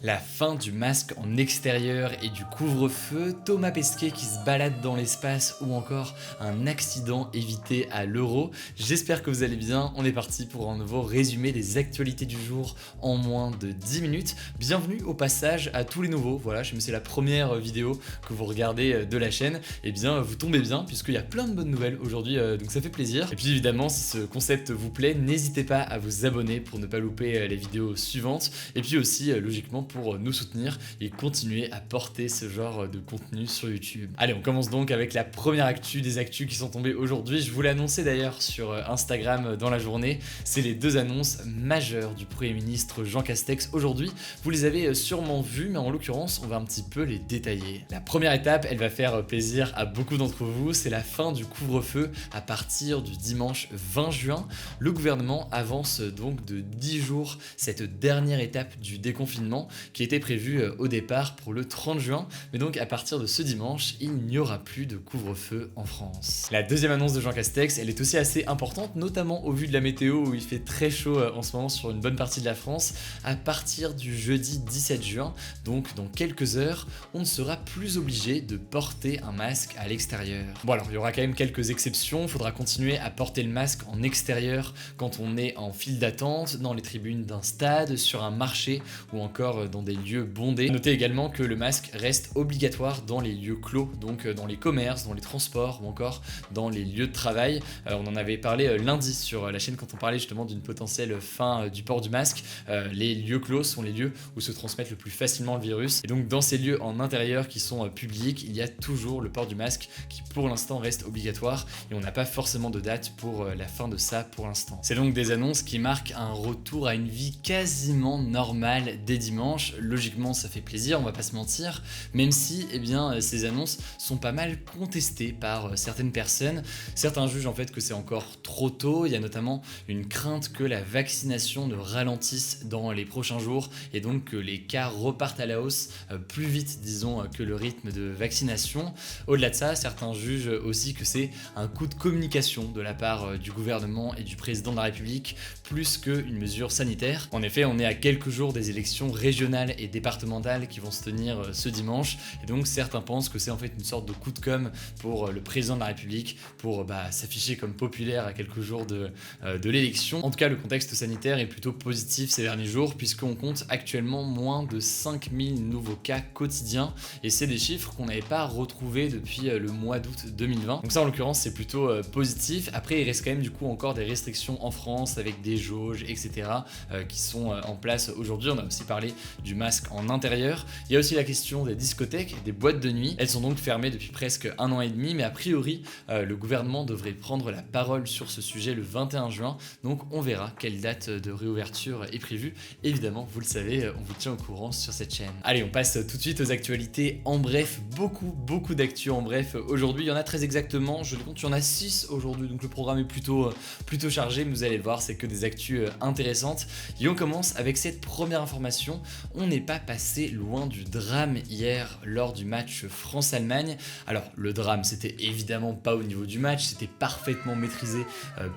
La fin du masque en extérieur et du couvre-feu, Thomas Pesquet qui se balade dans l'espace ou encore un accident évité à l'Euro. J'espère que vous allez bien, on est parti pour un nouveau résumé des actualités du jour en moins de 10 minutes. Bienvenue au passage à tous les nouveaux, voilà, je me c'est la première vidéo que vous regardez de la chaîne, et bien vous tombez bien puisqu'il y a plein de bonnes nouvelles aujourd'hui, donc ça fait plaisir. Et puis évidemment si ce concept vous plaît, n'hésitez pas à vous abonner pour ne pas louper les vidéos suivantes, et puis aussi logiquement pour nous soutenir et continuer à porter ce genre de contenu sur YouTube. Allez, on commence donc avec la première actu des actus qui sont tombées aujourd'hui. Je vous l'ai annoncé d'ailleurs sur Instagram dans la journée. C'est les deux annonces majeures du Premier ministre Jean Castex aujourd'hui. Vous les avez sûrement vues, mais en l'occurrence, on va un petit peu les détailler. La première étape, elle va faire plaisir à beaucoup d'entre vous, c'est la fin du couvre-feu à partir du dimanche 20 juin. Le gouvernement avance donc de 10 jours cette dernière étape du déconfinement qui était prévue au départ pour le 30 juin, mais donc à partir de ce dimanche, il n'y aura plus de couvre-feu en France. La deuxième annonce de Jean Castex, elle est aussi assez importante, notamment au vu de la météo où il fait très chaud en ce moment sur une bonne partie de la France. À partir du jeudi 17 juin, donc dans quelques heures, on ne sera plus obligé de porter un masque à l'extérieur. Bon alors, il y aura quand même quelques exceptions, il faudra continuer à porter le masque en extérieur quand on est en file d'attente, dans les tribunes d'un stade, sur un marché ou encore dans des lieux bondés. Notez également que le masque reste obligatoire dans les lieux clos, donc dans les commerces, dans les transports ou encore dans les lieux de travail. On en avait parlé lundi sur la chaîne quand on parlait justement d'une potentielle fin du port du masque. Les lieux clos sont les lieux où se transmettent le plus facilement le virus. Et donc dans ces lieux en intérieur qui sont publics, il y a toujours le port du masque qui pour l'instant reste obligatoire et on n'a pas forcément de date pour la fin de ça pour l'instant. C'est donc des annonces qui marquent un retour à une vie quasiment normale dès dimanche. Logiquement ça fait plaisir, on va pas se mentir, même si ces annonces sont pas mal contestées par certaines personnes. Certains jugent en fait que c'est encore trop tôt, il y a notamment une crainte que la vaccination ne ralentisse dans les prochains jours et donc que les cas repartent à la hausse plus vite disons que le rythme de vaccination. Au-delà de ça, certains jugent aussi que c'est un coup de communication de la part du gouvernement et du président de la République plus qu'une mesure sanitaire. En effet, on est à quelques jours des élections régionales et départementales qui vont se tenir ce dimanche et donc certains pensent que c'est en fait une sorte de coup de com' pour le président de la République pour s'afficher comme populaire à quelques jours de l'élection. En tout cas, le contexte sanitaire est plutôt positif ces derniers jours puisqu'on compte actuellement moins de 5000 nouveaux cas quotidiens et c'est des chiffres qu'on n'avait pas retrouvés depuis le mois d'août 2020. Donc ça en l'occurrence c'est plutôt positif. Après il reste quand même du coup encore des restrictions en France avec des jauges etc. Qui sont en place aujourd'hui. On a aussi parlé du masque en intérieur. Il y a aussi la question des discothèques, des boîtes de nuit. Elles sont donc fermées depuis presque un an et demi, mais a priori, le gouvernement devrait prendre la parole sur ce sujet le 21 juin. Donc on verra quelle date de réouverture est prévue. Évidemment, vous le savez, on vous tient au courant sur cette chaîne. Allez, on passe tout de suite aux actualités. En bref, beaucoup d'actu en bref. Aujourd'hui, il y en a très exactement, je le compte, il y en a 6 aujourd'hui. Donc le programme est plutôt chargé, mais vous allez le voir, c'est que des actus intéressantes. Et on commence avec cette première information. On n'est pas passé loin du drame hier lors du match France-Allemagne. Alors le drame c'était évidemment pas au niveau du match, c'était parfaitement maîtrisé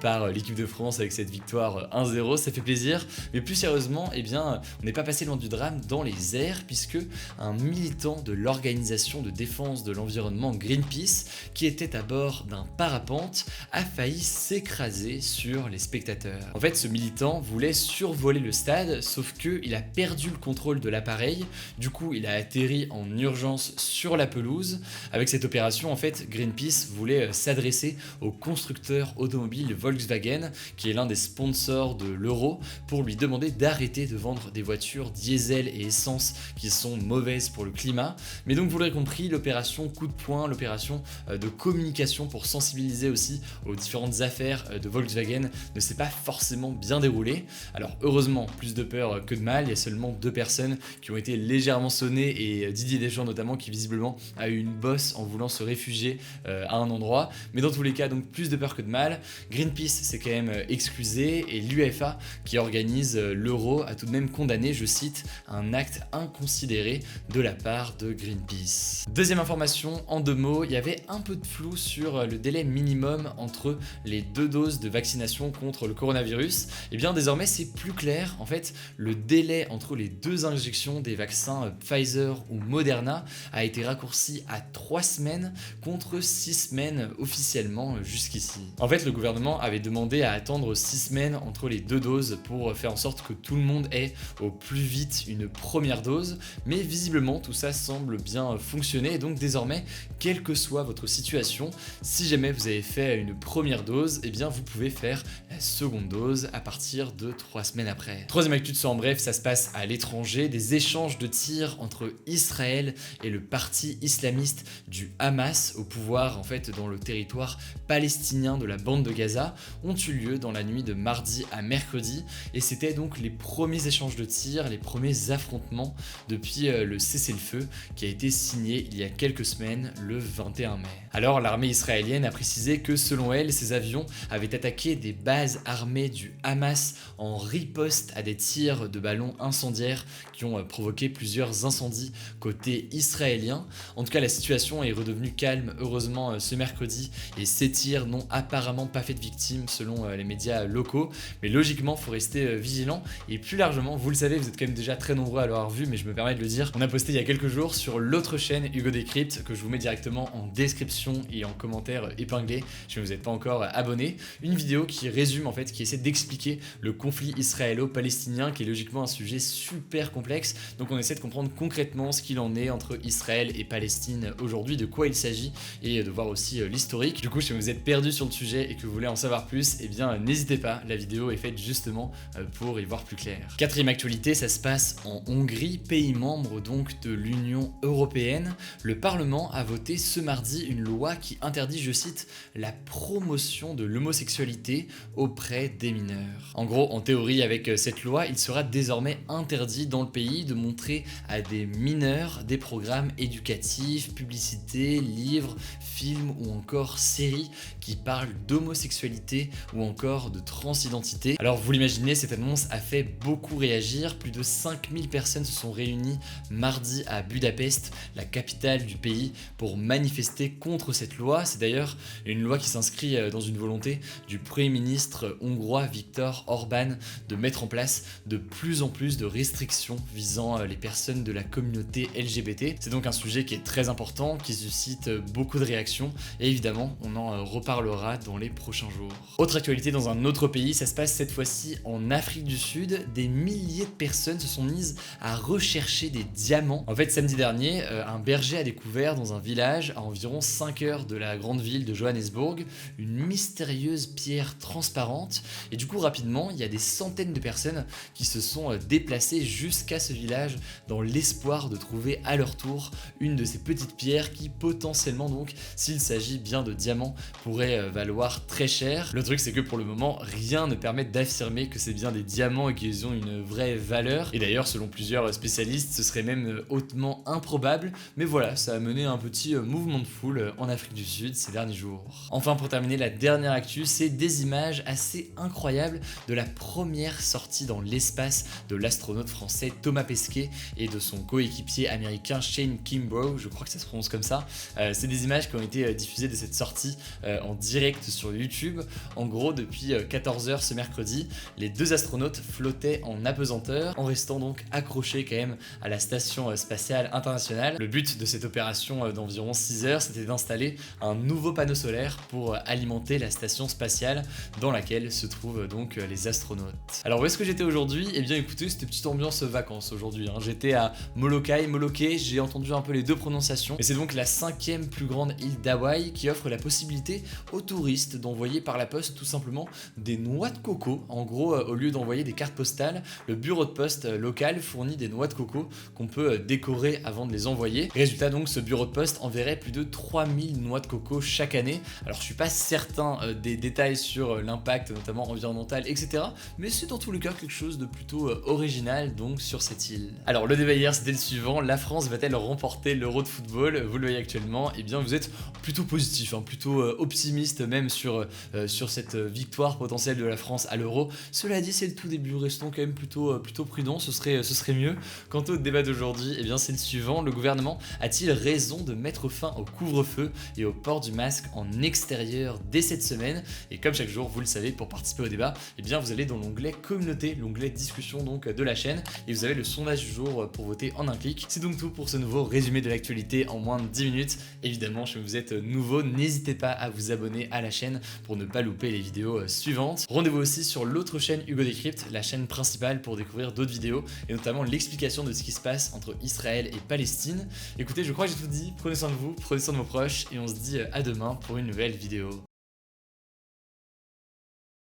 par l'équipe de France avec cette victoire 1-0, ça fait plaisir. Mais plus sérieusement, on n'est pas passé loin du drame dans les airs puisque un militant de l'organisation de défense de l'environnement Greenpeace qui était à bord d'un parapente a failli s'écraser sur les spectateurs. En fait ce militant voulait survoler le stade sauf qu'il a perdu le contrôle de l'appareil, du coup il a atterri en urgence sur la pelouse. Avec cette opération en fait Greenpeace voulait s'adresser au constructeur automobile Volkswagen qui est l'un des sponsors de l'Euro pour lui demander d'arrêter de vendre des voitures diesel et essence qui sont mauvaises pour le climat. Mais donc vous l'aurez compris, l'opération coup de poing, l'opération de communication pour sensibiliser aussi aux différentes affaires de Volkswagen ne s'est pas forcément bien déroulée. Alors heureusement, plus de peur que de mal, il y a seulement 2 personnes qui ont été légèrement sonnées et Didier Deschamps notamment qui visiblement a eu une bosse en voulant se réfugier à un endroit. Mais dans tous les cas, donc plus de peur que de mal. Greenpeace s'est quand même excusé et l'UEFA qui organise l'Euro a tout de même condamné, je cite, un acte inconsidéré de la part de Greenpeace. Deuxième information, en 2 mots, il y avait un peu de flou sur le délai minimum entre les 2 doses de vaccination contre le coronavirus. Et bien désormais c'est plus clair, en fait le délai entre les 2 2 injections des vaccins Pfizer ou Moderna a été raccourci à 3 semaines contre 6 semaines officiellement jusqu'ici. En fait, le gouvernement avait demandé à attendre 6 semaines entre les 2 doses pour faire en sorte que tout le monde ait au plus vite une première dose, mais visiblement tout ça semble bien fonctionner et donc désormais, quelle que soit votre situation, si jamais vous avez fait une première dose, eh bien vous pouvez faire la seconde dose à partir de 3 semaines après. Troisième actu de ça en bref, ça se passe à l'étranger, des échanges de tirs entre Israël et le parti islamiste du Hamas au pouvoir en fait dans le territoire palestinien de la bande de Gaza ont eu lieu dans la nuit de mardi à mercredi et c'était donc les premiers échanges de tirs, les premiers affrontements depuis le cessez-le-feu qui a été signé il y a quelques semaines le 21 mai. Alors l'armée israélienne a précisé que selon elle, ces avions avaient attaqué des bases armées du Hamas en riposte à des tirs de ballons incendiaires qui ont provoqué plusieurs incendies côté israélien. En tout cas, la situation est redevenue calme heureusement ce mercredi et ces tirs n'ont apparemment pas fait de victimes selon les médias locaux. Mais logiquement, il faut rester vigilant et plus largement, vous le savez, vous êtes quand même déjà très nombreux à l'avoir vu, mais je me permets de le dire, on a posté il y a quelques jours sur l'autre chaîne Hugo Décrypte que je vous mets directement en description et en commentaire épinglé si vous n'êtes pas encore abonné, une vidéo qui résume en fait, qui essaie d'expliquer le conflit israélo-palestinien qui est logiquement un sujet super complexe. Donc on essaie de comprendre concrètement ce qu'il en est entre Israël et Palestine aujourd'hui, de quoi il s'agit et de voir aussi l'historique. Du coup, si vous êtes perdu sur le sujet et que vous voulez en savoir plus, eh bien n'hésitez pas, la vidéo est faite justement pour y voir plus clair. Quatrième actualité, ça se passe en Hongrie, pays membre donc de l'Union européenne. Le Parlement a voté ce mardi une loi qui interdit, je cite, la promotion de l'homosexualité auprès des mineurs. En gros, en théorie, avec cette loi, il sera désormais interdit dans le pays de montrer à des mineurs des programmes éducatifs, publicités, livres, films ou encore séries qui parlent d'homosexualité ou encore de transidentité. Alors vous l'imaginez, cette annonce a fait beaucoup réagir. Plus de 5000 personnes se sont réunies mardi à Budapest, la capitale du pays, pour manifester contre cette loi. C'est d'ailleurs une loi qui s'inscrit dans une volonté du Premier ministre hongrois Viktor Orbán de mettre en place de plus en plus de restrictions visant les personnes de la communauté LGBT. C'est donc un sujet qui est très important, qui suscite beaucoup de réactions et évidemment on en reparlera dans les prochains jours. Autre actualité dans un autre pays, ça se passe cette fois-ci en Afrique du Sud. Des milliers de personnes se sont mises à rechercher des diamants. En fait, samedi dernier, un berger a découvert dans un village à environ 5 heures de la grande ville de Johannesburg une mystérieuse pierre transparente et du coup rapidement il y a des centaines de personnes qui se sont déplacées jusqu'à ce village dans l'espoir de trouver à leur tour une de ces petites pierres qui potentiellement donc, s'il s'agit bien de diamants, pourrait valoir très cher. Le truc c'est que pour le moment rien ne permet d'affirmer que c'est bien des diamants et qu'ils ont une vraie valeur et d'ailleurs selon plusieurs spécialistes ce serait même hautement improbable, mais voilà, ça a mené un petit mouvement de foule en Afrique du Sud ces derniers jours. Enfin pour terminer, la dernière actu, c'est des images assez incroyables de la première sortie dans l'espace de l'astronaute français Thomas Pesquet et de son coéquipier américain Shane Kimbrough, je crois que ça se prononce comme ça. C'est des images qui ont été diffusées de cette sortie en direct sur YouTube. En gros, depuis 14h ce mercredi, les deux astronautes flottaient en apesanteur en restant donc accrochés quand même à la station spatiale internationale. Le but de cette opération d'environ 6 heures, c'était d'installer un nouveau panneau solaire pour alimenter la station spatiale dans laquelle se trouvent donc les astronautes. Alors où est-ce que j'étais aujourd'hui? Eh bien écoutez, c'était petite ambiance vacances aujourd'hui, hein. J'étais à Molokai, Molokai, j'ai entendu un peu les deux prononciations, et c'est donc la 5e plus grande île d'Hawaï qui offre la possibilité aux touristes d'envoyer par la poste tout simplement des noix de coco. En gros, au lieu d'envoyer des cartes postales, le bureau de poste local fournit des noix de coco qu'on peut décorer avant de les envoyer. Résultat donc, ce bureau de poste enverrait plus de 3000 noix de coco chaque année. Alors je suis pas certain des détails sur l'impact notamment environnemental, etc. Mais c'est dans tous les cas quelque chose de plutôt original donc sur cette île. Alors le débat hier c'était le suivant: la France va-t-elle remporter l'Euro de football? Vous le voyez actuellement, et bien vous êtes plutôt positif, hein, plutôt optimiste même sur cette victoire potentielle de la France à l'Euro. Cela dit, c'est le tout début, restons quand même plutôt prudents, ce serait mieux. Quant au débat d'aujourd'hui, et bien c'est le suivant: le gouvernement a-t-il raison de mettre fin au couvre-feu et au port du masque en extérieur dès cette semaine? Et comme chaque jour, vous le savez, pour participer au débat, et bien vous allez dans l'onglet communauté, l'onglet discussion donc de la chaîne, et vous avez avez le sondage du jour pour voter en un clic. C'est donc tout pour ce nouveau résumé de l'actualité en moins de 10 minutes. Évidemment, si vous êtes nouveau, n'hésitez pas à vous abonner à la chaîne pour ne pas louper les vidéos suivantes. Rendez-vous aussi sur l'autre chaîne Hugo Décrypte, la chaîne principale, pour découvrir d'autres vidéos et notamment l'explication de ce qui se passe entre Israël et Palestine. Écoutez, je crois que j'ai tout dit. Prenez soin de vous, prenez soin de vos proches et on se dit à demain pour une nouvelle vidéo.